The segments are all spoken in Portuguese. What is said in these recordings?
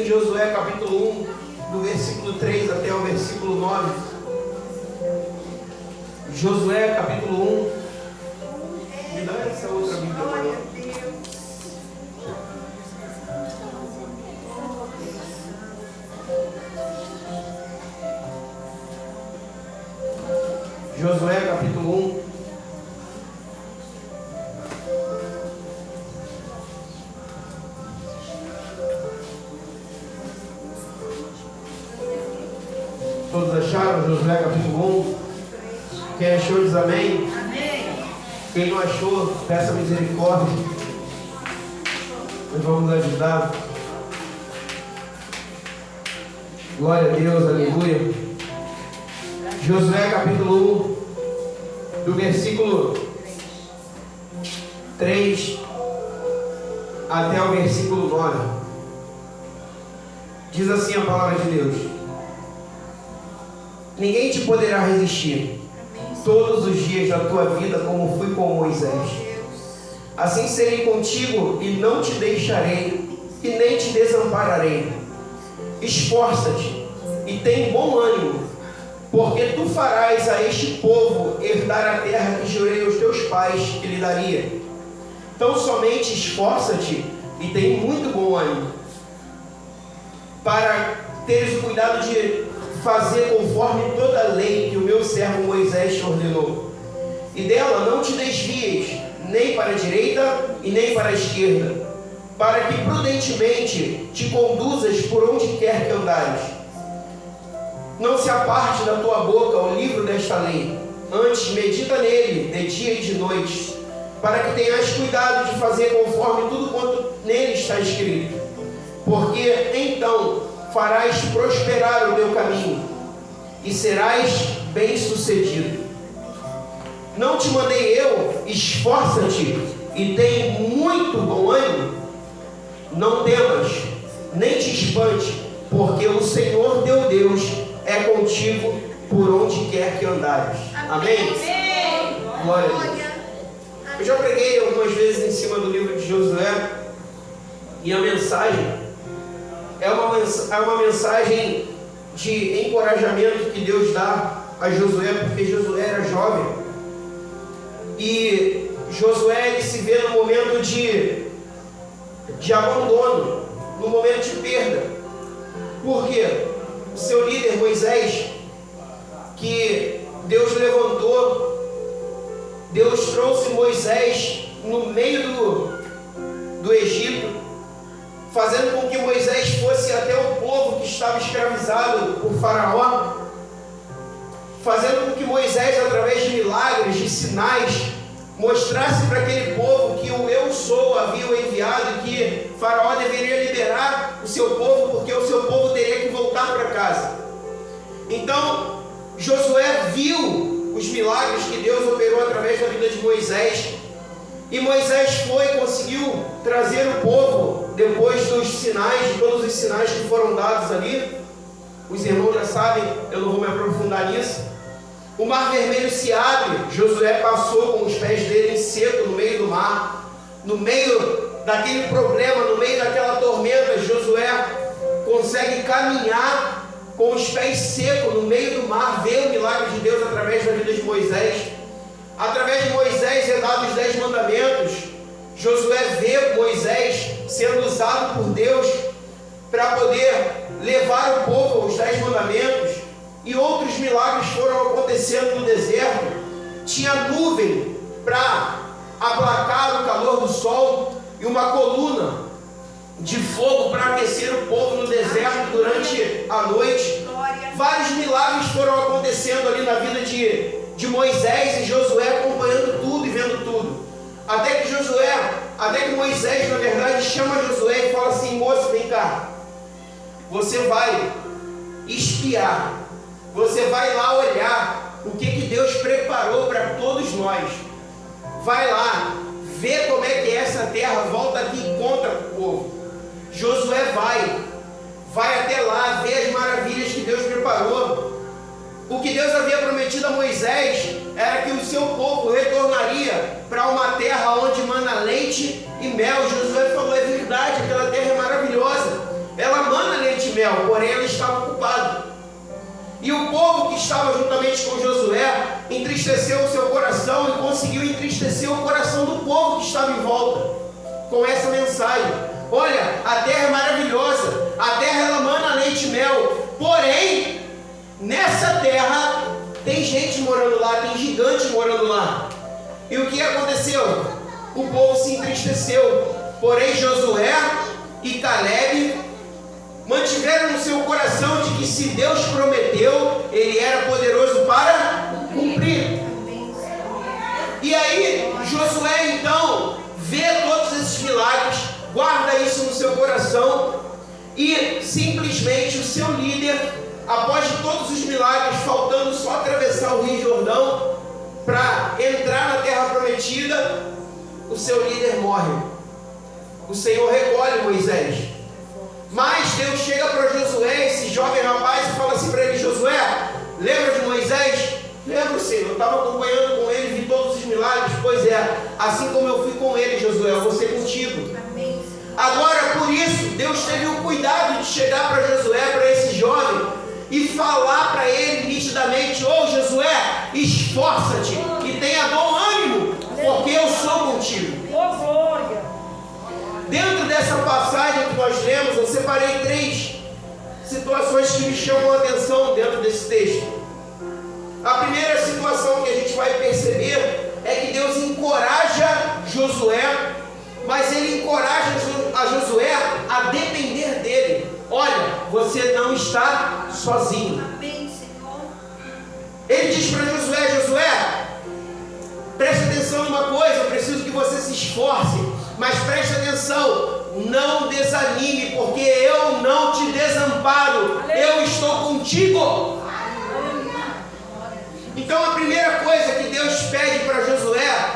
em Josué capítulo 1, do versículo 3 até o versículo 9. Josué capítulo 1. Me dá essa outra Bíblia. Josué capítulo 1. Todos acharam Josué capítulo 1? Quem achou diz amém? Amém. Quem não achou, peça misericórdia. Nós vamos ajudar. Glória a Deus, aleluia. Josué capítulo 1, do versículo 3 até o versículo 9. Diz assim a palavra de Deus: ninguém te poderá resistir todos os dias da tua vida, como fui com Moisés. Assim serei contigo e não te deixarei e nem te desampararei. Esforça-te e tem bom ânimo, porque tu farás a este povo herdar a terra que jurei aos teus pais que lhe daria. Então somente esforça-te e tem muito bom ânimo, para teres o cuidado de fazer conforme toda a lei que o meu servo Moisés te ordenou. E dela não te desvies, nem para a direita e nem para a esquerda, para que prudentemente te conduzas por onde quer que andares. Não se aparte da tua boca o livro desta lei, antes medita nele de dia e de noite, para que tenhas cuidado de fazer conforme tudo quanto nele está escrito, porque então farás prosperar o teu caminho e serás bem-sucedido. Não te mandei eu? Esforça-te e tem muito bom ânimo. Não temas, nem te espante, porque o Senhor teu Deus é contigo por onde quer que andares. Amém? Amém. Glória a Deus. Eu já preguei algumas vezes em cima do livro de Josué, e a mensagem é uma mensagem de encorajamento que Deus dá a Josué, porque Josué era jovem. E Josué ele se vê no momento de abandono, no momento de perda. Por quê? O seu líder Moisés, que Deus levantou, Deus trouxe Moisés no meio do Egito, fazendo com que Moisés fosse até o povo que estava escravizado por Faraó, fazendo com que Moisés, através de milagres, de sinais, mostrasse para aquele povo que o Eu Sou havia o enviado e que Faraó deveria liberar o seu povo, porque o seu povo teria que voltar para casa. Então, Josué viu os milagres que Deus operou através da vida de Moisés, e Moisés conseguiu trazer o povo, depois dos sinais, de todos os sinais que foram dados ali. Os irmãos já sabem, eu não vou me aprofundar nisso. O mar vermelho se abre, Josué passou com os pés dele em seco no meio do mar. No meio daquele problema, no meio daquela tormenta, Josué consegue caminhar com os pés secos no meio do mar, vê o milagre de Deus através da vida de Moisés. Através de Moisés é dado os 10 mandamentos. Josué vê Moisés sendo usado por Deus para poder levar o povo aos 10 mandamentos. E outros milagres foram acontecendo no deserto. Tinha nuvem para aplacar o calor do sol e uma coluna de fogo para aquecer o povo no deserto durante a noite. Vários milagres foram acontecendo ali na vida de Moisés, e Josué acompanhando tudo e vendo tudo. Até que Moisés, na verdade, chama Josué e fala assim: moço, vem cá, você vai espiar, você vai lá olhar o que Deus preparou para todos nós. Vai lá, vê como é que é essa terra, volta aqui e conta para o povo. Josué vai até lá, vê as maravilhas que Deus preparou. O que Deus havia prometido a Moisés era que o seu povo retornaria para uma terra onde mana leite e mel. Josué falou: é verdade, aquela terra é maravilhosa, ela mana mel, porém ela estava ocupada. E o povo que estava juntamente com Josué entristeceu o seu coração e conseguiu entristecer o coração do povo que estava em volta com essa mensagem. Olha, a terra é maravilhosa, a terra ela mana leite e mel, porém nessa terra tem gente morando lá, tem gigante morando lá. E o que aconteceu? O povo se entristeceu, porém Josué e Caleb mantiveram no seu coração de que se Deus prometeu, Ele era poderoso para cumprir. E aí Josué então vê todos esses milagres, guarda isso no seu coração e simplesmente o seu líder, após todos os milagres, faltando só atravessar o Rio Jordão para entrar na terra prometida, o seu líder morre. O Senhor recolhe Moisés. Mas Deus chega para Josué, esse jovem rapaz, e fala assim para ele: Josué, lembra de Moisés? Lembro, Senhor, eu estava acompanhando com ele, vi todos os milagres. Pois é, assim como eu fui com ele, Josué, eu vou ser contigo. Amém. Agora, por isso, Deus teve o cuidado de chegar para Josué, para esse jovem, e falar para ele nitidamente: ô Josué, esforça-te e tenha bom ânimo, porque eu sou contigo. Oh, glória! Dentro dessa passagem que nós lemos, eu separei 3 situações que me chamam a atenção dentro desse texto. A primeira situação que a gente vai perceber é que Deus encoraja Josué, mas Ele encoraja a Josué a depender dele. Olha, você não está sozinho. Ele diz para Josué: Josué, preste atenção numa coisa, eu preciso que você se esforce, mas preste atenção, não desanime, porque eu não te desamparo, eu estou contigo. Então a primeira coisa que Deus pede para Josué,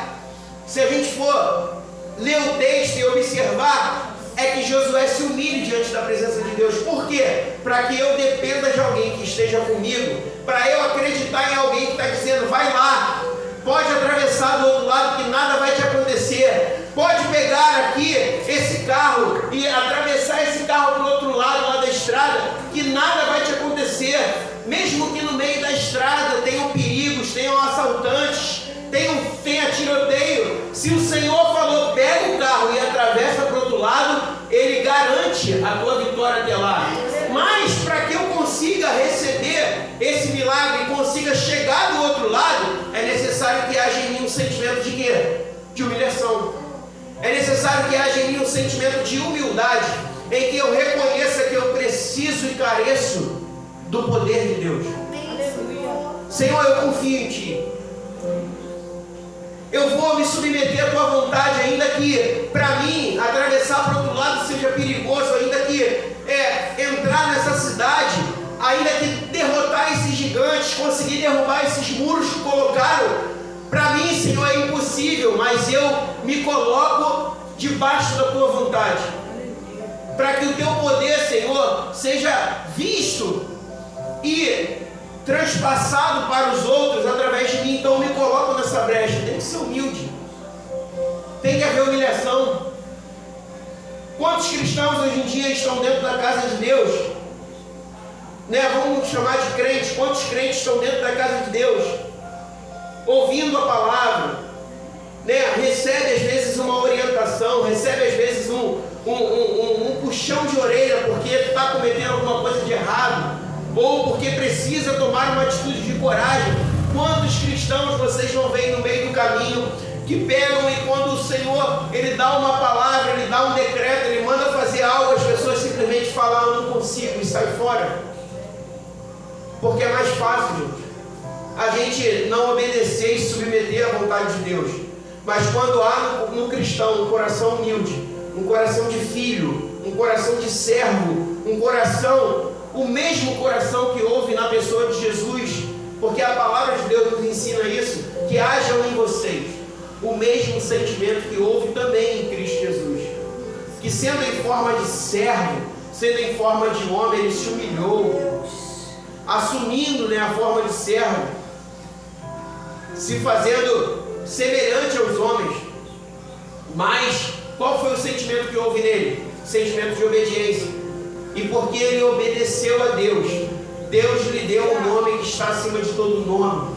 se a gente for ler o texto e observar, é que Josué se humilhe diante da presença de Deus. Por quê? Para que eu dependa de alguém que esteja comigo, para eu acreditar em alguém que está dizendo: vai lá, pode atravessar do outro lado que nada vai te acontecer, pode pegar aqui esse carro e atravessar esse carro para o outro lado lá da estrada, que nada vai te acontecer, mesmo que no meio da estrada tenham perigos, tenham assaltantes, tenha tiroteio. Se o Senhor falou: pega o carro e atravessa para o outro lado, Ele garante a tua vitória até lá. Mas para que eu consiga receber esse milagre e consiga chegar do outro lado, é necessário que haja em mim um sentimento de quê? De humilhação. É necessário que haja em mim um sentimento de humildade, em que eu reconheça que eu preciso e careço do poder de Deus. Senhor, eu confio em Ti. Eu vou me submeter à Tua vontade, ainda que para mim atravessar para o outro lado seja perigoso, ainda que entrar nessa cidade, ainda que derrotar esses gigantes, conseguir derrubar esses muros que colocaram, para mim, Senhor, é impossível, mas eu me coloco debaixo da Tua vontade, para que o Teu poder, Senhor, seja visto e transpassado para os outros através de mim. Então eu me coloco nessa brecha. Tem que ser humilde, tem que haver humilhação. Quantos cristãos hoje em dia estão dentro da casa de Deus, vamos chamar de crentes? Quantos crentes estão dentro da casa de Deus, ouvindo a palavra, recebe às vezes uma orientação, recebe às vezes um puxão de orelha porque está cometendo alguma coisa de errado, ou porque precisa tomar uma atitude de coragem. Quantos cristãos vocês não veem no meio do caminho, que pegam e quando o Senhor, Ele dá uma palavra, Ele dá um decreto, Ele manda fazer algo, as pessoas simplesmente falam: eu não consigo, e sai fora? Porque é mais fácil, gente, a gente não obedecer e submeter à vontade de Deus. Mas quando há no cristão um coração humilde, um coração de filho, um coração de servo, um coração, o mesmo coração que houve na pessoa de Jesus, porque a palavra de Deus nos ensina isso, que hajam em vocês o mesmo sentimento que houve também em Cristo Jesus, que sendo em forma de servo, sendo em forma de homem, Ele se humilhou, assumindo a forma de servo, se fazendo semelhante aos homens. Mas qual foi o sentimento que houve nele? Sentimento de obediência. E porque ele obedeceu a Deus, Deus lhe deu um nome que está acima de todo nome,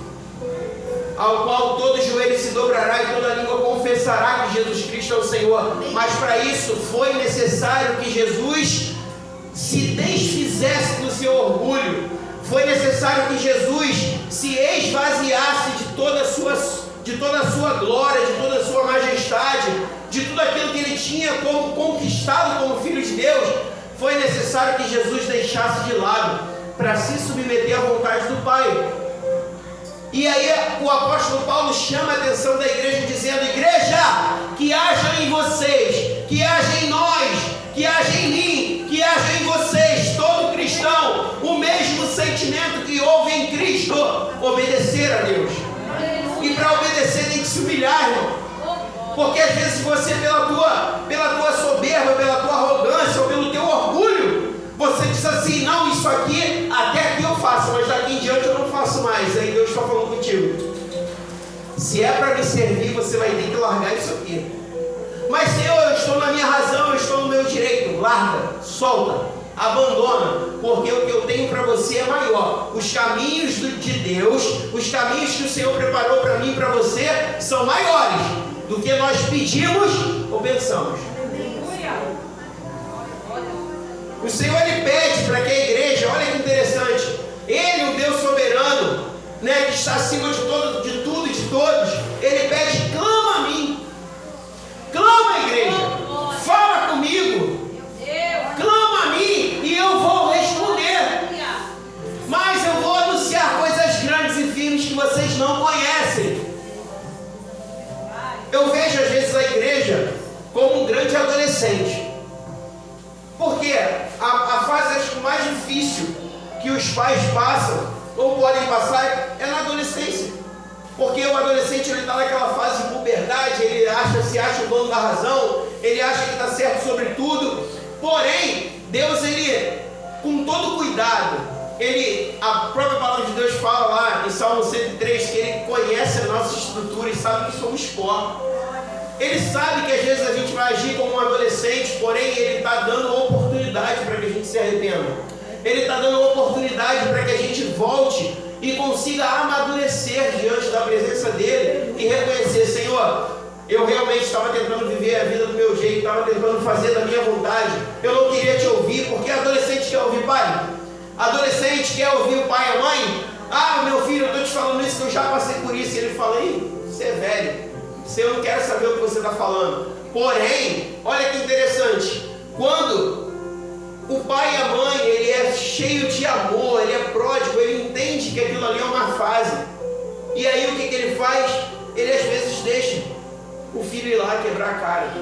ao qual todo joelho se dobrará e toda língua confessará que Jesus Cristo é o Senhor. Mas para isso foi necessário que Jesus se desfizesse do seu orgulho. Foi necessário que Jesus se esvaziasse de toda a sua glória, de toda a sua majestade, de tudo aquilo que ele tinha como conquistado como filho de Deus. Foi necessário que Jesus deixasse de lado para se submeter à vontade do Pai. E aí o apóstolo Paulo chama a atenção da igreja dizendo: igreja, que haja em vocês, que haja em nós, que haja em mim, que haja em vocês, todo cristão, o mesmo sentimento que houve em Cristo, obedecer a Deus. E para obedecer tem que se humilhar, irmão. Porque às vezes você, pela tua soberba, pela tua arrogância ou pelo teu orgulho, você diz assim: não, isso aqui, até aqui eu faço, mas daqui em diante eu não faço mais. Aí Deus está falando contigo: se é para me servir, você vai ter que largar isso aqui. Mas Senhor, eu estou na minha razão, eu estou no meu direito. Larga, solta, abandona, porque o que eu tenho para você é maior. Os caminhos de Deus, os caminhos que o Senhor preparou para mim e para você são maiores do que nós pedimos ou pensamos. O Senhor, ele pede para que a igreja, olha que interessante, ele, o Deus soberano, né, que está acima de tudo e de todos, ele pede: clama a mim, clama, igreja, fala comigo, clama a mim e eu vou responder. Mas eu vou anunciar coisas grandes e firmes que vocês não conhecem. Eu vejo às vezes a igreja como um grande adolescente. Porque a fase, acho que mais difícil que os pais passam ou podem passar é na adolescência. Porque o adolescente, ele está naquela fase de puberdade, ele se acha o dono da razão, ele acha que está certo sobre tudo. Porém, Deus, ele, com todo cuidado, a própria palavra de Deus fala lá em Salmo 103 que ele conhece a nossa estrutura e sabe que somos pó. Ele sabe que às vezes a gente vai agir como um adolescente, porém ele está dando oportunidade para que a gente se arrependa. Ele está dando oportunidade para que a gente volte e consiga amadurecer diante da presença dele e reconhecer: Senhor, eu realmente estava tentando viver a vida do meu jeito, estava tentando fazer da minha vontade, eu não queria te ouvir. Porque adolescente quer ouvir pai? Adolescente quer ouvir o pai e a mãe? Ah, meu filho, eu estou te falando isso que eu já passei por isso. E ele fala: Ih, você é velho, eu não quero saber o que você está falando. Porém, olha que interessante, quando o pai e a mãe, ele é cheio de amor, ele é pródigo, ele entende que aquilo ali é uma fase. E aí o que ele faz? Ele às vezes deixa o filho ir lá quebrar a cara.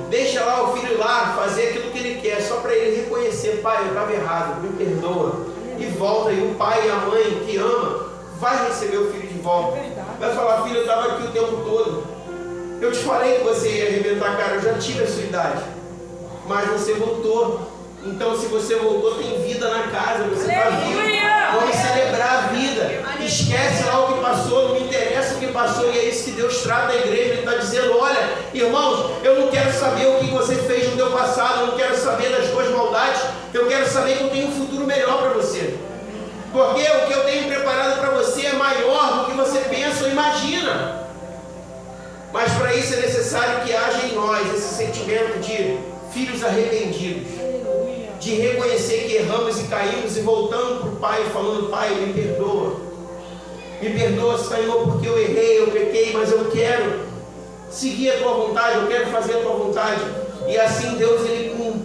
Deixa lá o filho ir lá fazer aquilo que ele quer, só para ele reconhecer: pai, eu estava errado, me perdoa. E volta, e o pai e a mãe que ama vai receber o filho de volta. Vai falar: filho, eu estava aqui o tempo todo, eu te falei que você ia arrebentar a cara, eu já tive a sua idade, mas você voltou. Então, se você voltou, tem vida na casa, você está vivo. Vamos celebrar a vida. Esquece lá o que passou, não me interessa o que passou. E é isso que Deus trata a igreja. Ele está dizendo: olha, irmãos, eu não quero saber o que você fez no teu passado, eu não quero saber das tuas maldades, eu quero saber que eu tenho um futuro melhor para você. Porque o que eu tenho preparado para você é maior do que você pensa ou imagina. Mas para isso é necessário que haja em nós esse sentimento de filhos arrependidos, de reconhecer que erramos e caímos e voltando para o Pai, falando: pai, me perdoa, Senhor, porque eu errei, eu pequei, mas eu quero seguir a tua vontade, eu quero fazer a tua vontade. E assim Deus, ele, com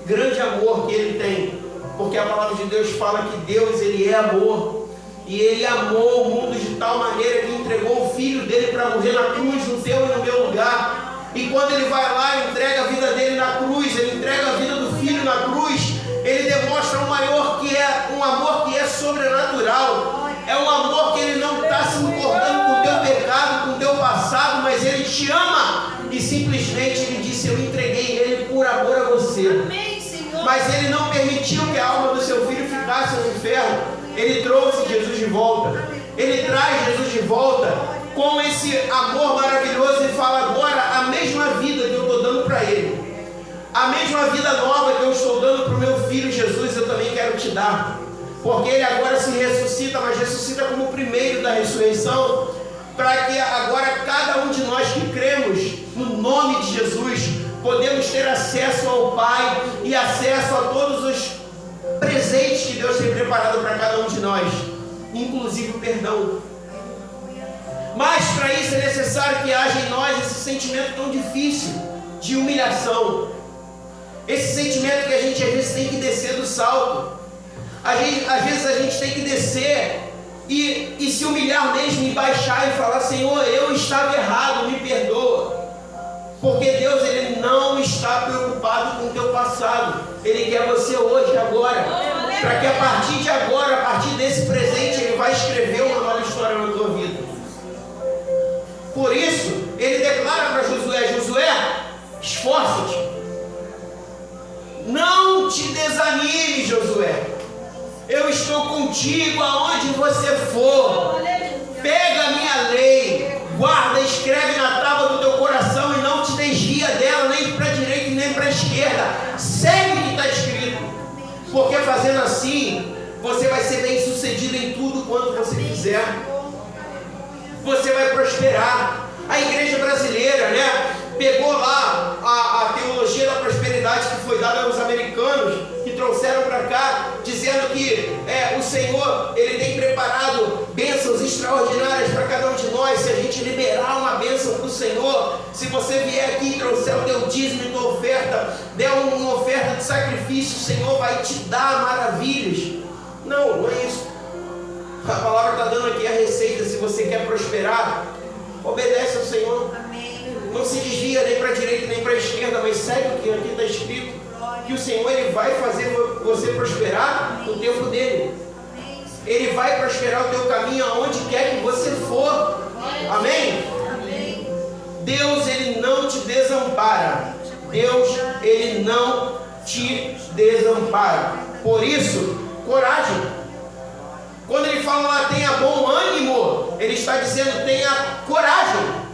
grande amor que ele tem, porque a palavra de Deus fala que Deus, ele é amor, e ele amou o mundo de tal maneira que entregou o filho dele para morrer na cruz, no teu e no meu lugar. E quando ele vai lá e entrega a vida dele na cruz, ele entrega a vida do filho na cruz, ele demonstra um amor que é sobrenatural. É um amor que ele não está se importando com o teu pecado, com o teu passado, mas ele te ama. E simplesmente ele disse: eu entreguei ele por amor a você. Mas ele não permitiu que a alma do seu filho ficasse no inferno. Ele trouxe Jesus de volta. Ele traz Jesus de volta com esse amor maravilhoso e fala: agora a mesma vida que eu estou dando para ele, A mesma vida nova que eu estou dando para o meu filho Jesus, eu também quero te dar. Porque ele agora se ressuscita, mas ressuscita como o primeiro da ressurreição, para que agora cada um de nós que cremos no nome de Jesus, podemos ter acesso ao Pai e acesso a todos os presentes que Deus tem preparado para cada um de nós, inclusive o perdão. Mas para isso é necessário que haja em nós esse sentimento tão difícil de humilhação, esse sentimento que a gente às vezes tem que descer do salto. Às vezes a gente tem que descer e se humilhar mesmo, e baixar e falar: Senhor, eu estava errado, me perdoa. Porque Deus, Ele não está preocupado com o teu passado. Ele quer você hoje, agora. Para que a partir de agora, a partir desse presente, Ele vai escrever uma nova história na tua vida. Por isso, Ele declara para Josué: Josué, esforça-te. Não te desanime, Josué. Eu estou contigo aonde você for. Pega a minha lei, guarda, escreve na tábua do teu coração e não te desvia dela, nem para a direita nem para a esquerda. Segue o que está escrito, porque fazendo assim, você vai ser bem sucedido em tudo quanto você fizer. Você vai prosperar. A igreja brasileira, né, pegou lá a teologia da prosperidade que foi dada aos americanos, que trouxeram para cá, dizendo que o Senhor, Ele tem preparado bênçãos extraordinárias para cada um de nós. Se a gente liberar uma bênção para o Senhor, se você vier aqui e trouxer o teu dízimo e tua oferta, der uma oferta de sacrifício, o Senhor vai te dar maravilhas. Não, não é isso. A palavra está dando aqui a receita. Se você quer prosperar, obedece ao Senhor. Não se desvia nem para a direita nem para a esquerda, mas segue o que aqui está escrito, que o Senhor, Ele vai fazer você prosperar no tempo dele. Ele vai prosperar o teu caminho aonde quer que você for. Amém? Deus, Ele não te desampara. Deus, Ele não te desampara. Por isso, coragem. Quando Ele fala lá, tenha bom ânimo, Ele está dizendo, tenha coragem.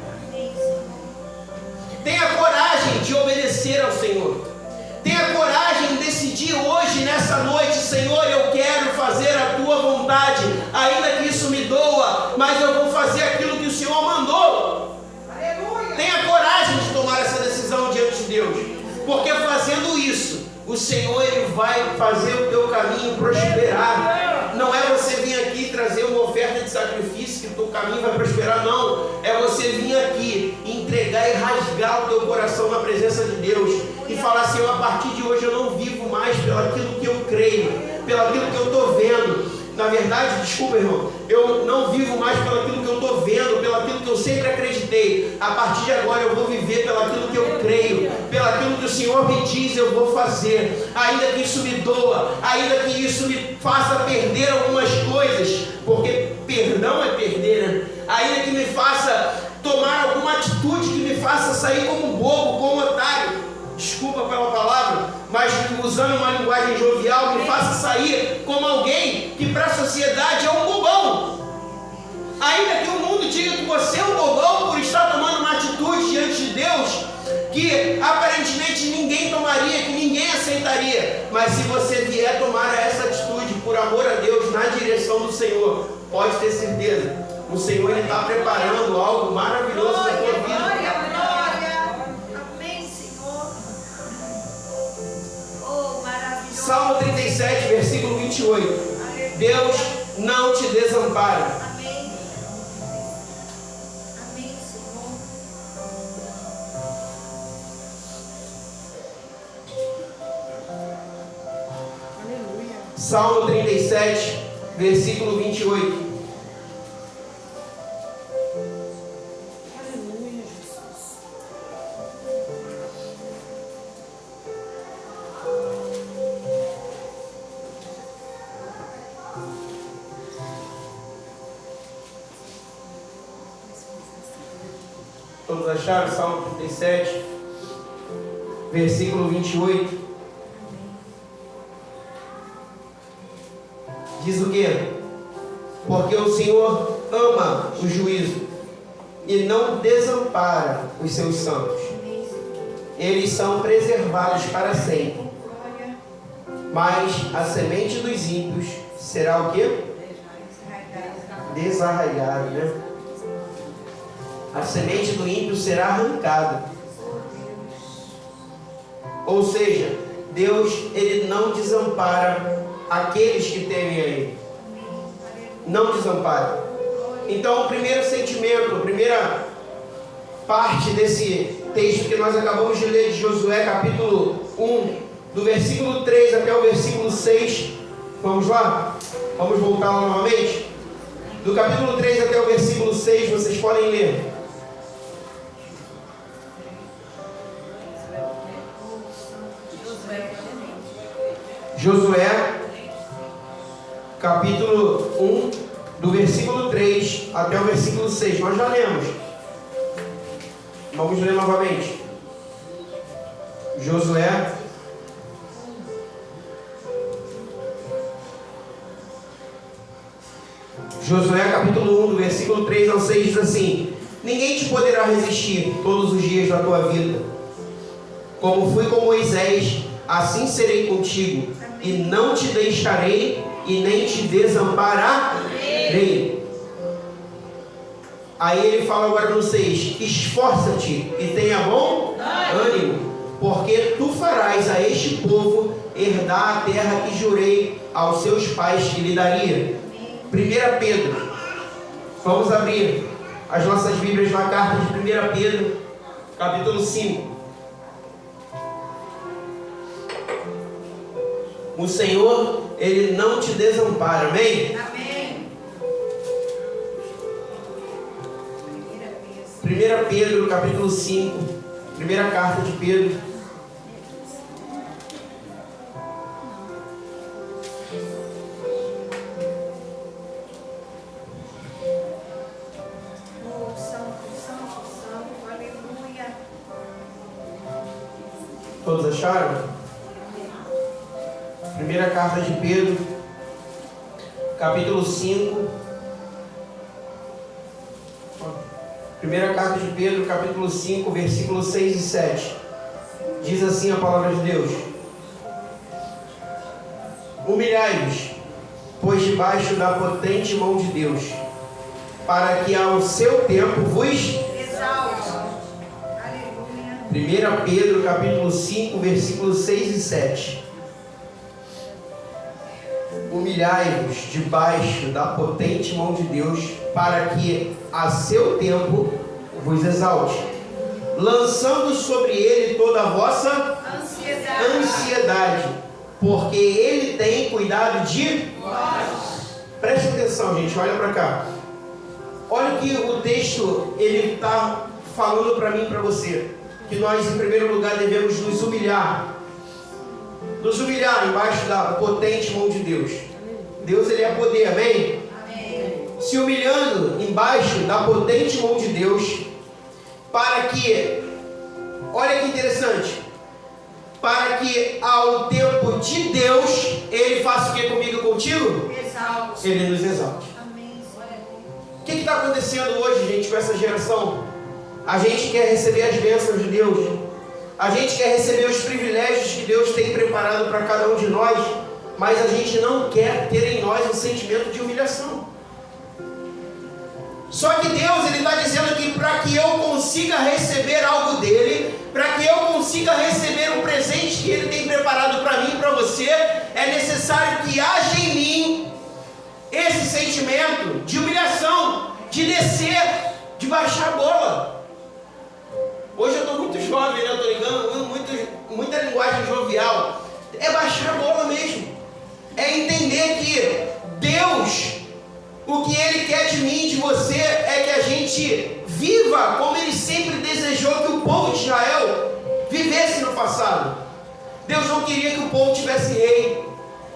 Tenha coragem de obedecer ao Senhor. Tenha coragem de decidir hoje, nessa noite: Senhor, eu quero fazer a tua vontade, ainda que isso me doa, mas eu vou fazer aquilo que o Senhor mandou. Aleluia. Tenha coragem de tomar essa decisão diante de Deus, porque fazendo isso, o Senhor, Ele vai fazer o teu caminho prosperar. Não é você vir aqui trazer uma oferta de sacrifício que o teu caminho vai prosperar, não. É você vir aqui, entregar e rasgar o teu coração na presença de Deus e falar: Senhor, a partir de hoje eu não vivo mais pelo aquilo que eu creio, pelo aquilo que eu estou vendo. Na verdade, desculpa, irmão, eu não vivo mais pelo aquilo que eu estou vendo, pelo aquilo que eu sempre acreditei. A partir de agora eu vou viver pelo aquilo que eu creio, pelo aquilo que o Senhor me diz eu vou fazer, ainda que isso me doa, ainda que isso me faça perder algumas coisas, porque perdão é perder, né? Ainda que me faça tomar alguma atitude que me faça sair como bobo, como otário, desculpa pela palavra, mas usando uma linguagem jovial, me faça sair como alguém que para a sociedade é um bobão. Ainda que o mundo diga que você é um bobão por estar tomando uma atitude diante de Deus que aparentemente ninguém tomaria, que ninguém aceitaria, mas se você vier tomar essa atitude por amor a Deus, na direção do Senhor, pode ter certeza, o Senhor, Ele está preparando algo maravilhoso na tua vida. Salmo 37, versículo 28. Deus não te desampara. Amém. Amém, Senhor. Aleluia. Salmo 37, versículo 28. Aleluia, Jesus. Todos acharam? Salmo 37, versículo 28. Diz o quê? Porque o Senhor ama o juízo e não desampara os seus santos. eles são preservados para sempre. Mas a semente dos ímpios será o quê? Desarraigada, né? A semente do ímpio será arrancada. Ou seja, Deus, Ele não desampara aqueles que temem a Ele. Não desampara. Então, o primeiro sentimento, a primeira parte desse texto que nós acabamos de ler de Josué, capítulo 1, do versículo 3 até o versículo 6. Vamos lá? Vamos voltar lá novamente? Do capítulo 3 até o versículo 6, vocês podem ler. Josué, capítulo 1, do versículo 3 até o versículo 6. Nós já lemos. Vamos ler novamente. Josué, capítulo 1, do versículo 3 ao 6, diz assim: ninguém te poderá resistir todos os dias da tua vida. Como fui com Moisés, assim serei contigo, e não te deixarei e nem te desampararei. Aí ele fala agora no 6: esforça-te e tenha bom ânimo, porque tu farás a este povo herdar a terra que jurei aos seus pais que lhe daria. 1 Pedro, vamos abrir as nossas Bíblias na carta de 1 Pedro, capítulo 5. O Senhor, Ele não te desampara, amém? Amém. 1 Pedro, capítulo 5, primeira carta de Pedro. Todos acharam? Primeira carta de Pedro, capítulo 5. Primeira carta de Pedro, capítulo 5, versículos 6 e 7. Diz assim a palavra de Deus: humilhai-vos, pois debaixo da potente mão de Deus, para que ao seu tempo vos exalte. 1 Pedro, capítulo 5, versículos 6 e 7. Humilhai-vos debaixo da potente mão de Deus, para que a seu tempo vos exalte, lançando sobre ele toda a vossa ansiedade, porque ele tem cuidado de vós. Preste atenção, gente, olha para cá. Olha o que o texto ele está falando para mim e para você. Que nós, em primeiro lugar, devemos nos humilhar embaixo da potente mão de Deus. Deus, Ele é poder, amém? Amém. Se humilhando embaixo da potente mão de Deus, para que, olha que interessante, para que ao tempo de Deus, Ele faça o que comigo e contigo? Exalte. Ele nos exalte. Amém. O que está acontecendo hoje, gente, com essa geração? A gente quer receber as bênçãos de Deus. A gente quer receber os privilégios que Deus tem preparado para cada um de nós. Mas a gente não quer ter em nós um sentimento de humilhação. Só que Deus, Ele está dizendo que para que eu consiga receber algo dEle, para que eu consiga receber um presente que Ele tem preparado para mim e para você, é necessário que haja em mim esse sentimento de humilhação, de descer, de baixar a bola. Hoje eu estou muito jovem, né? Eu estou ligando muita linguagem jovial. É baixar a bola mesmo. É entender que Deus, o que Ele quer de mim e de você, é que a gente viva como Ele sempre desejou que o povo de Israel vivesse no passado. Deus não queria que o povo tivesse rei,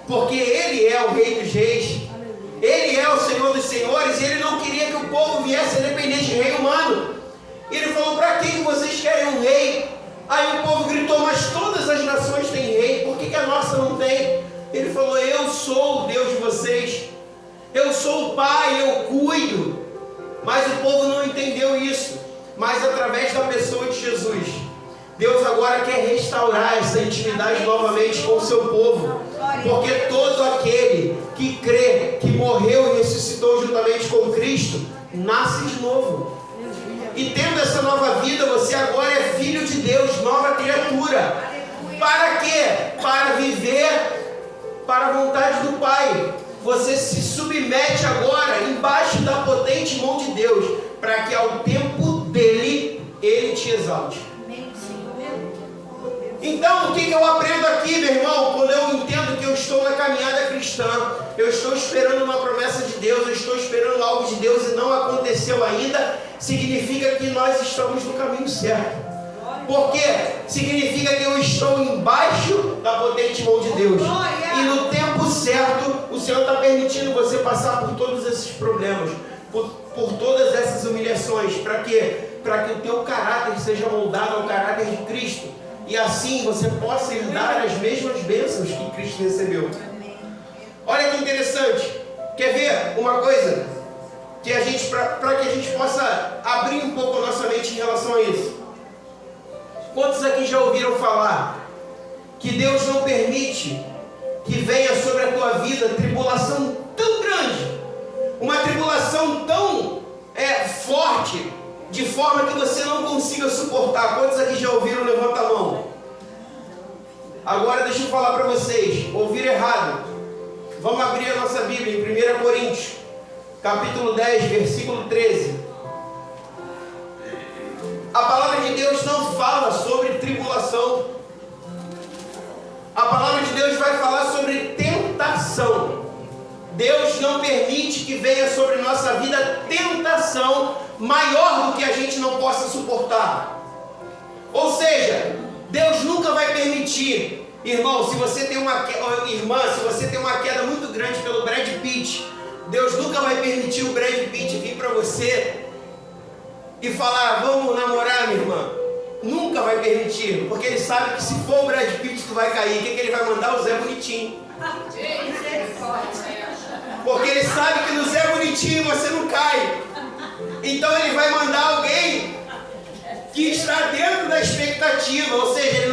porque Ele é o Rei dos Reis. Ele é o Senhor dos Senhores, e Ele não queria que o povo viesse a depender de rei humano. Ele falou: para que vocês querem um rei? Aí o povo gritou: mas todas as nações têm rei, por que a nossa não tem? Ele falou: eu sou o Deus de vocês, eu sou o Pai, eu cuido. Mas o povo não entendeu isso. Mas através da pessoa de Jesus, Deus agora quer restaurar essa intimidade novamente com o seu povo. Porque todo aquele que crê que morreu e ressuscitou juntamente com Cristo, nasce de novo. E tendo essa nova vida, você agora é filho de Deus, nova criatura. Para quê? Para viver para a vontade do Pai. Você se submete agora embaixo da potente mão de Deus, para que ao tempo dele, Ele te exalte. Então, o que eu aprendo aqui, meu irmão? Quando eu entendo que eu estou na caminhada cristã, eu estou esperando uma promessa de Deus, eu estou esperando algo de Deus e não aconteceu ainda, significa que nós estamos no caminho certo. Porque significa que eu estou embaixo da potente mão de Deus. E no tempo certo, o Senhor está permitindo você passar por todos esses problemas, por todas essas humilhações. Para quê? Para que o teu caráter seja moldado ao caráter de Cristo. E assim você possa herdar as mesmas bênçãos que Cristo recebeu. Olha que interessante. Quer ver uma coisa? Que a gente, para que a gente possa abrir um pouco a nossa mente em relação a isso. Quantos aqui já ouviram falar que Deus não permite que venha sobre a tua vida tribulação tão grande, uma tribulação tão forte, de forma que você não consiga suportar? Quantos aqui já ouviram? Levanta a mão. Agora deixa eu falar para vocês, ouviram errado. Vamos abrir a nossa Bíblia em 1 Coríntios, capítulo 10, versículo 13. A palavra de Deus não fala sobre tribulação. A palavra de Deus vai falar sobre tentação. Deus não permite que venha sobre nossa vida tentação maior do que a gente não possa suportar. Ou seja, Deus nunca vai permitir, irmão, se você tem uma queda muito grande pelo Brad Pitt, Deus nunca vai permitir o Brad Pitt vir para você e falar, vamos namorar, minha irmã. Nunca vai permitir, porque Ele sabe que se for o Brad Pitt tu vai cair. O que Ele vai mandar? O Zé Bonitinho. Porque Ele sabe que no Zé Bonitinho você não cai. Então Ele vai mandar alguém que está dentro da expectativa. Ou seja, Ele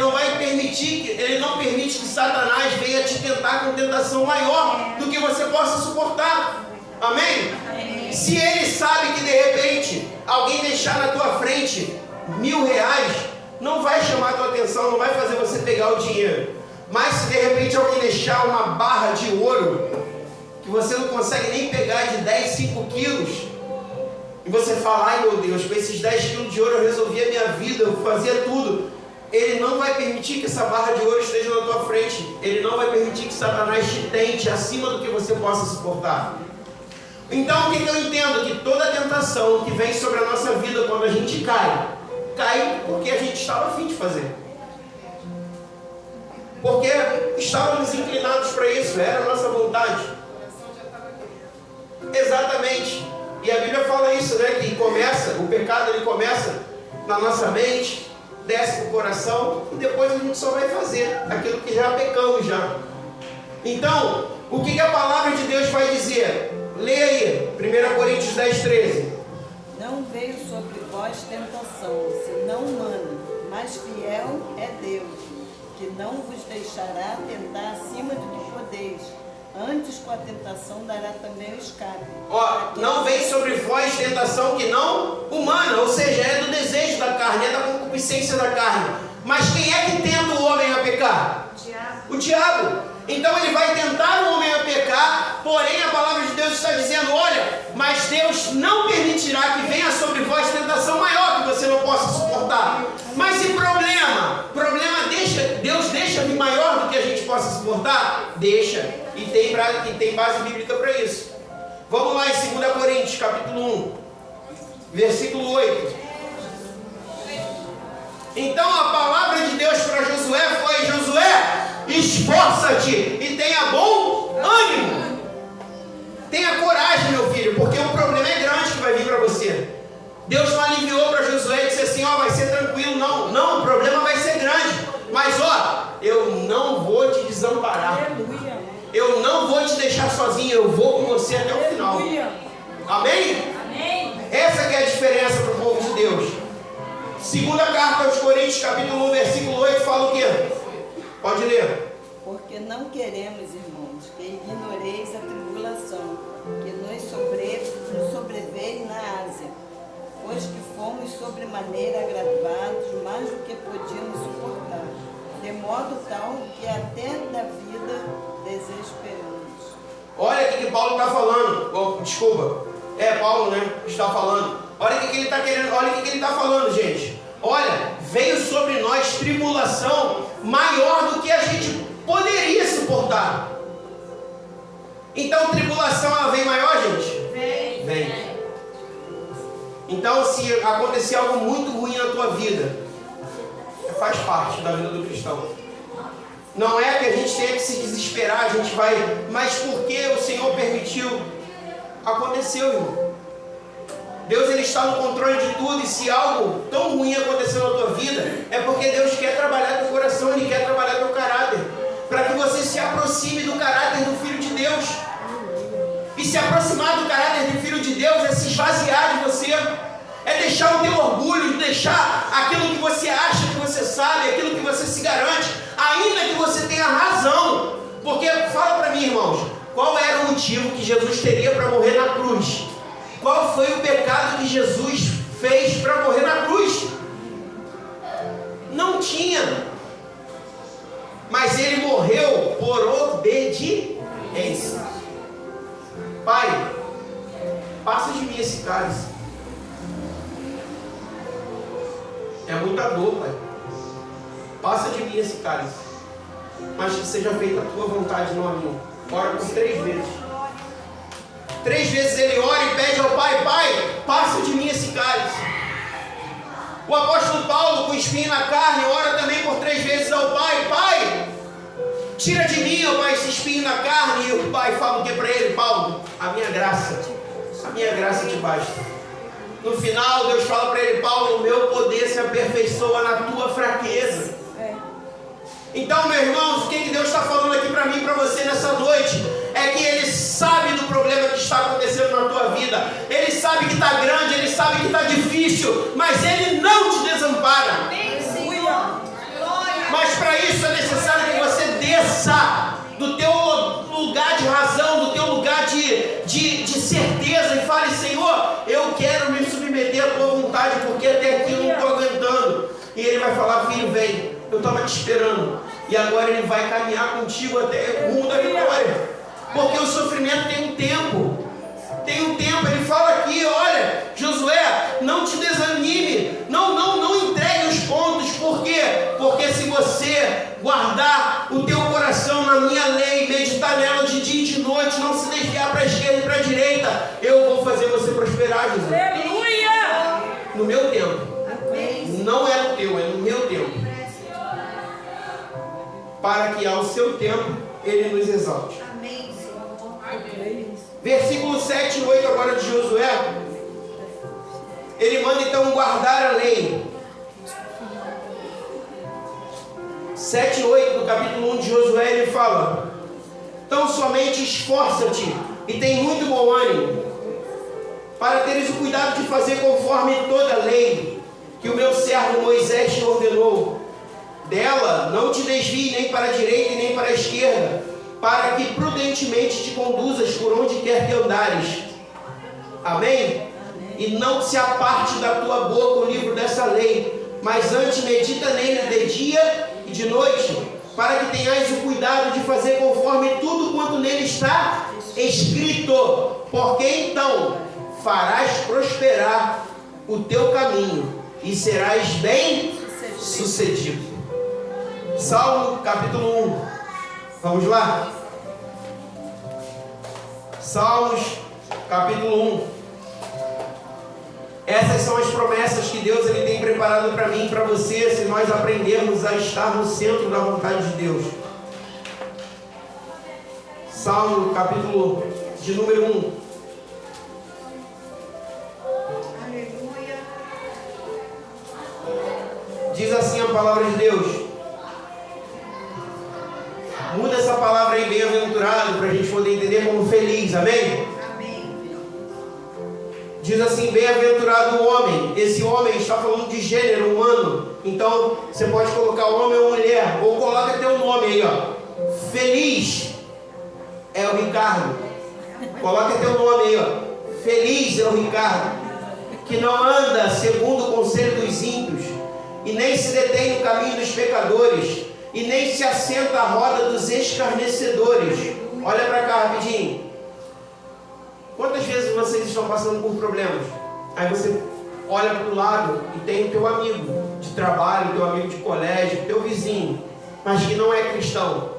não permite que Satanás venha te tentar com tentação maior do que você possa suportar. Amém? Amém. Se Ele sabe que de repente alguém deixar na tua frente R$1.000, não vai chamar a tua atenção, não vai fazer você pegar o dinheiro. Mas se de repente alguém deixar uma barra de ouro, que você não consegue nem pegar de 10, 5 quilos, e você fala, ai meu Deus, com esses 10 quilos de ouro eu resolvi a minha vida, eu fazia tudo. Ele não vai permitir que essa barra de ouro esteja na tua frente. Ele não vai permitir que Satanás te tente acima do que você possa suportar. Então o que eu entendo? Que toda tentação que vem sobre a nossa vida quando a gente cai porque a gente estava a fim de fazer. Porque estávamos inclinados para isso, era a nossa vontade. Exatamente. E a Bíblia fala isso, né? Que o pecado ele começa na nossa mente, desce para o coração e depois a gente só vai fazer aquilo que já pecamos já. Então, o que a palavra de Deus vai dizer? Leia aí, 1 Coríntios 10, 13. Não veio sobre vós tentação, senão humana, mas fiel é Deus, que não vos deixará tentar acima do que podeis. Antes, com a tentação, dará também o escape. Não vem sobre vós tentação que não humana, ou seja, é do desejo da carne, é da concupiscência da carne. Mas quem é que tenta o homem a pecar? O diabo. Então ele vai tentar o homem a pecar, porém a palavra de Deus está dizendo, olha, mas Deus não permitirá que venha sobre vós tentação maior que você não possa suportar. Mas e problema? Deus deixa vir maior do que a gente possa suportar? Deixa. E tem base bíblica para isso. Vamos lá em 2 Coríntios, capítulo 1, versículo 8. Então a palavra de Deus para Josué foi, Josué, esforça-te e tenha bom ânimo. Tenha coragem, meu filho, porque o problema é grande que vai vir para você. Deus não aliviou para Josué e disse assim, vai ser tranquilo. Não, o problema vai ser grande. Mas eu não vou te desamparar. Aleluia. Eu não vou te deixar sozinho, eu vou com você até o final. Aleluia. Amém? Amém. Essa que é a diferença para o povo de Deus. Segunda carta aos Coríntios, capítulo 1, versículo 8, fala o quê? Pode ler. Porque não queremos, irmãos, que ignoreis a tribulação que nos sobreveio na Ásia, pois que fomos sobremaneira agravados mais do que podíamos suportar, de modo tal que até da vida desesperamos. Olha o que Paulo está falando. Oh, desculpa. É Paulo, né? Está falando. Olha o que ele está querendo. Olha o que ele está falando, gente. Olha, veio sobre nós tribulação maior do que a gente poderia suportar. Então, tribulação, ela vem maior, gente? Vem. Então, se acontecer algo muito ruim na tua vida, faz parte da vida do cristão. Não é que a gente tenha que se desesperar, a gente vai, mas porque o Senhor permitiu, aconteceu, irmão. Deus, ele está no controle de tudo, e se algo tão ruim aconteceu na tua vida, é porque Deus quer trabalhar teu coração, Ele quer trabalhar teu caráter, para que você se aproxime do caráter do Filho de Deus. E se aproximar do caráter do Filho de Deus é se esvaziar de você, é deixar o teu orgulho, deixar aquilo que você acha que você sabe, aquilo que você se garante, ainda que você tenha razão. Porque, fala para mim, irmãos, qual era o motivo que Jesus teria para morrer na cruz? Qual foi o pecado que Jesus fez para morrer na cruz? Não tinha. Mas ele morreu por obediência. Pai, passa de mim esse cálice. É muita dor, Pai. Passa de mim esse cálice. Mas que seja feita a tua vontade, não a minha. Ora por 3 vezes. 3 vezes ele ora e pede ao Pai: Pai, passa de mim esse cálice. O apóstolo Paulo, com espinho na carne, ora também por 3 vezes ao Pai: Pai, tira de mim, ó Pai, esse espinho na carne. E o Pai fala o que para ele? Paulo, a minha graça te basta. No final, Deus fala para ele: Paulo, o meu poder se aperfeiçoa na tua fraqueza. Então, meus irmãos, o que Deus está falando aqui para mim e para você nessa noite? É que Ele sabe do problema que está acontecendo na tua vida. Ele sabe que está grande, Ele sabe que está difícil, mas Ele não te desampara. Mas para isso é necessário que você desça do teu lugar de razão, do teu lugar de certeza, e fale: Senhor, eu quero me submeter à tua vontade, porque até aqui eu não estou aguentando. E Ele vai falar: filho, vem, eu estava te esperando. E agora Ele vai caminhar contigo até o rumo da vitória. Porque o sofrimento tem um tempo. Tem um tempo. Ele fala aqui: olha, Josué, não te desanime. Não entregue os pontos. Por quê? Porque se você guardar o teu coração na minha lei, meditar nela de dia e de noite, não se desviar para a esquerda e para a direita, eu vou fazer você prosperar, Josué. Aleluia! No meu tempo. Não é no teu, é no meu tempo. Para que ao seu tempo Ele nos exalte. Amém, Senhor. Versículo 7 e 8 agora de Josué. Ele manda então guardar a lei. 7 e 8 do capítulo 1 de Josué, ele fala: então somente esforça-te e tem muito bom ânimo, para teres o cuidado de fazer conforme toda a lei que o meu servo Moisés te ordenou. Dela não te desvie nem para a direita e nem para a esquerda, para que prudentemente te conduzas por onde quer que andares. Amém? E não se aparte da tua boca o livro dessa lei, mas antes medita nele de dia e de noite, para que tenhais o cuidado de fazer conforme tudo quanto nele está escrito, porque então farás prosperar o teu caminho e serás bem sucedido. Salmo capítulo 1. Vamos lá? Salmos capítulo 1. Essas são as promessas que Deus ele tem preparado para mim e para você, se nós aprendermos a estar no centro da vontade de Deus. Salmo capítulo de número 1. Aleluia. Diz assim a palavra de Deus. Muda essa palavra aí, bem-aventurado, para a gente poder entender como feliz, amém? Amém. Diz assim: bem-aventurado o homem. Esse homem está falando de gênero humano. Então, você pode colocar homem ou mulher. Ou coloca teu nome aí, ó. Feliz é o Ricardo. Coloca teu nome aí, ó. Feliz é o Ricardo, que não anda segundo o conselho dos ímpios, e nem se detém no caminho dos pecadores, e nem se assenta à roda dos escarnecedores. Olha para cá rapidinho. Quantas vezes vocês estão passando por problemas? Aí você olha para o lado e tem o teu amigo de trabalho, teu amigo de colégio, teu vizinho, mas que não é cristão.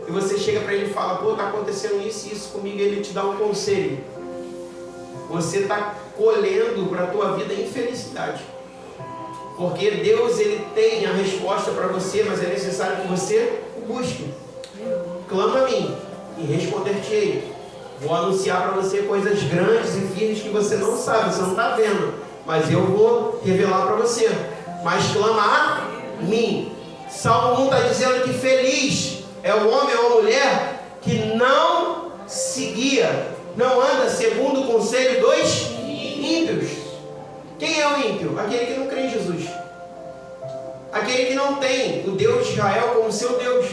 E você chega para ele e fala: pô, está acontecendo isso e isso comigo. E ele te dá um conselho. Você está colhendo para a tua vida infelicidade. Porque Deus, Ele tem a resposta para você, mas é necessário que você o busque. Clama a mim e responder-te-ei. Vou anunciar para você coisas grandes e firmes que você não sabe, você não está vendo, mas eu vou revelar para você. Mas clama a mim. Salmo 1 está dizendo que feliz é o homem ou a mulher que não se guia, não anda segundo o conselho dos ímpios. Quem é o ímpio? Aquele que não crê em Jesus. Aquele que não tem o Deus de Israel como seu Deus.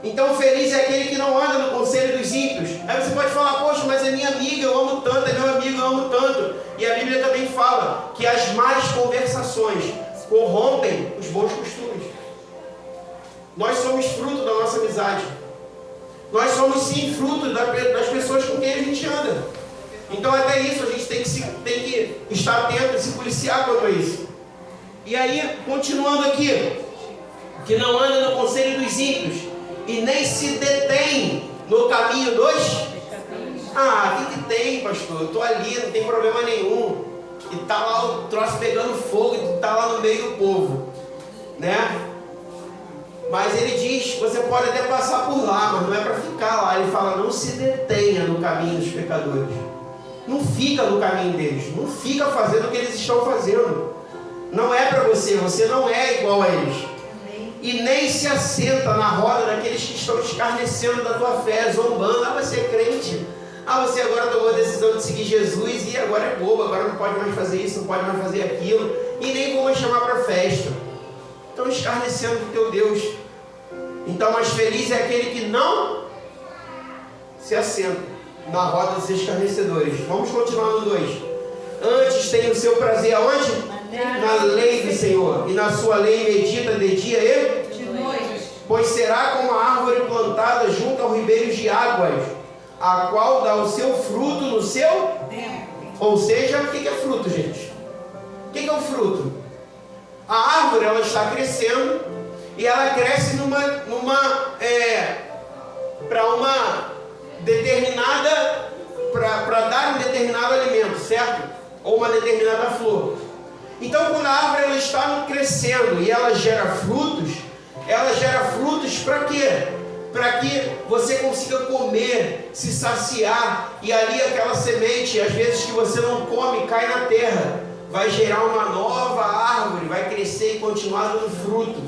Então feliz é aquele que não anda no conselho dos ímpios. Aí você pode falar: poxa, mas é minha amiga, eu amo tanto, é meu amigo, eu amo tanto. E a Bíblia também fala que as más conversações corrompem os bons costumes. Nós somos fruto da nossa amizade. Nós somos sim fruto das pessoas com quem a gente anda. Então até isso a gente tem que estar atento e se policiar quanto a isso. E aí, continuando aqui, que não anda no conselho dos ímpios e nem se detém no caminho dos... Ah, o que tem, pastor? Eu estou ali, não tem problema nenhum. E está lá o troço pegando fogo e está lá no meio do povo, né? Mas ele diz: você pode até passar por lá, mas não é para ficar lá. Ele fala: não se detenha no caminho dos pecadores. Não fica no caminho deles. Não fica fazendo o que eles estão fazendo. Não é para você. Você não é igual a eles. E nem se assenta na roda daqueles que estão escarnecendo da tua fé, zombando. Ah, você é crente. Ah, você agora tomou a decisão de seguir Jesus e agora é bobo, agora não pode mais fazer isso, não pode mais fazer aquilo. E nem vou mais chamar para festa. Estão escarnecendo do teu Deus. Então, mais feliz é aquele que não se assenta na roda dos escarnecedores. Vamos continuar no 2. Antes tem o seu prazer aonde? Na lei do Senhor. E na sua lei medita de dia e De noite. pois será como a árvore plantada junto aos ribeiros de águas, a qual dá o seu fruto no seu Tempo. Ou seja, o que é fruto, gente? O que é um fruto? A árvore, ela está crescendo e ela cresce para uma determinada, para dar um determinado alimento, certo? Ou uma determinada flor. Então, quando a árvore ela está crescendo e ela gera frutos para quê? Para que você consiga comer, se saciar, e ali aquela semente, às vezes que você não come, cai na terra, vai gerar uma nova árvore, vai crescer e continuar dando fruto.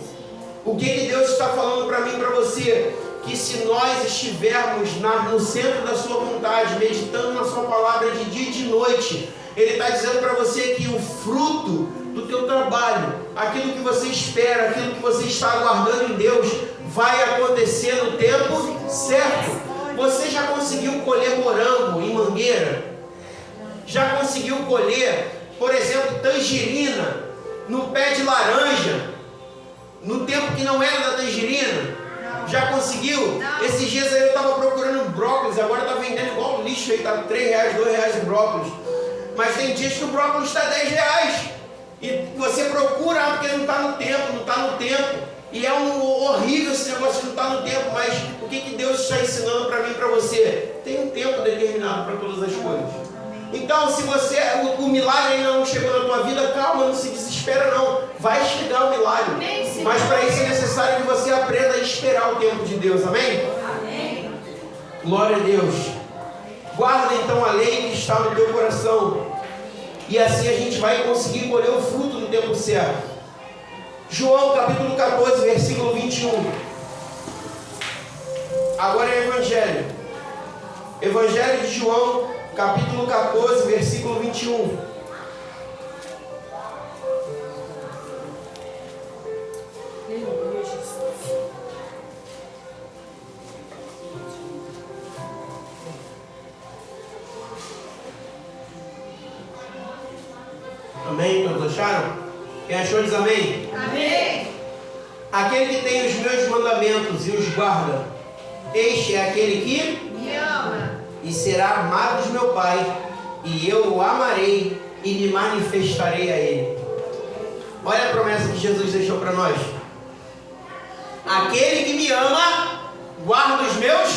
O que Deus está falando para mim e para você? Que se nós estivermos no centro da sua vontade, meditando na sua palavra de dia e de noite, Ele está dizendo para você que o fruto do teu trabalho, aquilo que você espera, aquilo que você está aguardando em Deus, vai acontecer no tempo certo. Você já conseguiu colher morango em mangueira? Já conseguiu colher, por exemplo, tangerina no pé de laranja, no tempo que não era da tangerina? Já conseguiu? Esses dias aí eu estava procurando brócolis, agora está vendendo igual lixo aí, está R$3, R$2 o brócolis. Mas tem dias que o brócolis está R$10. E você procura, porque não está no tempo, não está no tempo. E é horrível esse negócio de não estar no tempo, mas o que Deus está ensinando para mim e para você? Tem um tempo determinado para todas as coisas. Então, se o milagre ainda não chegou na tua vida, calma, não se desespera não. Vai chegar o milagre. Mas para isso é necessário que você aprenda a esperar o tempo de Deus, amém? Amém. Glória a Deus. Guarda então a lei que está no teu coração. E assim a gente vai conseguir colher o fruto no tempo certo. João capítulo 14, versículo 21. Agora é Evangelho. Evangelho de João, capítulo 14, versículo 21. Amém? Todos acharam? Quem achou diz amém? Amém. Aquele que tem os meus mandamentos e os guarda, este é aquele que Me ama. e será amado de meu Pai, e eu o amarei e me manifestarei a ele. Olha a promessa que Jesus deixou para nós. Aquele que me ama, guarda os meus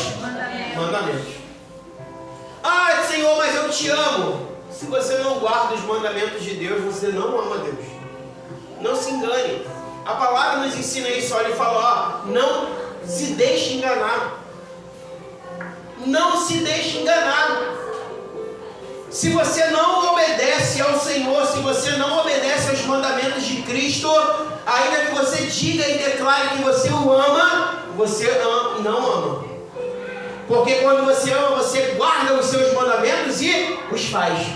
mandamentos. Ah, Senhor, mas eu te amo. Se você não guarda os mandamentos de Deus, você não ama Deus. Não se engane. A palavra nos ensina isso. Olha, ele fala, ó, não se deixe enganar. Não se deixe enganar. Se você não obedece ao Senhor, se você não obedece aos mandamentos de Cristo, ainda que você diga e declare que você o ama, você não ama. Porque quando você ama, você guarda os seus mandamentos e os faz.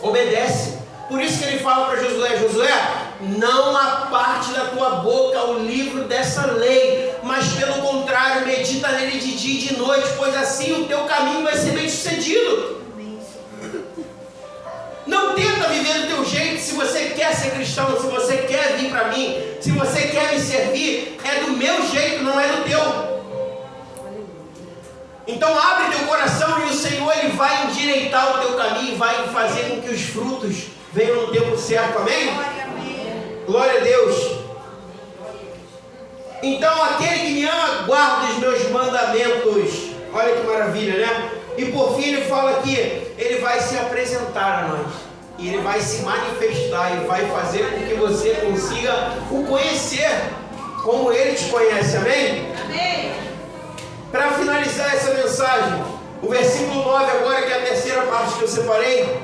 Obedece. Por isso que ele fala para Josué, Josué, não aparte da tua boca o livro dessa lei, mas pelo contrário, medita nele de dia e de noite, pois assim o teu caminho vai ser bem sucedido. Não tenta viver do teu jeito. Se você quer ser cristão, se você quer vir para mim, se você quer me servir, é do meu jeito, não é do teu. Então abre teu coração e o Senhor ele vai endireitar o teu caminho, vai fazer com que os frutos venham no tempo certo, amém? Glória a Deus. Então aquele que me ama guarda os meus mandamentos. Olha que maravilha, né? E por fim ele fala que ele vai se apresentar a nós. E ele vai se manifestar e vai fazer com que você consiga o conhecer como ele te conhece, amém? Amém. Para finalizar essa mensagem, o versículo 9 agora, que é a terceira parte que eu separei,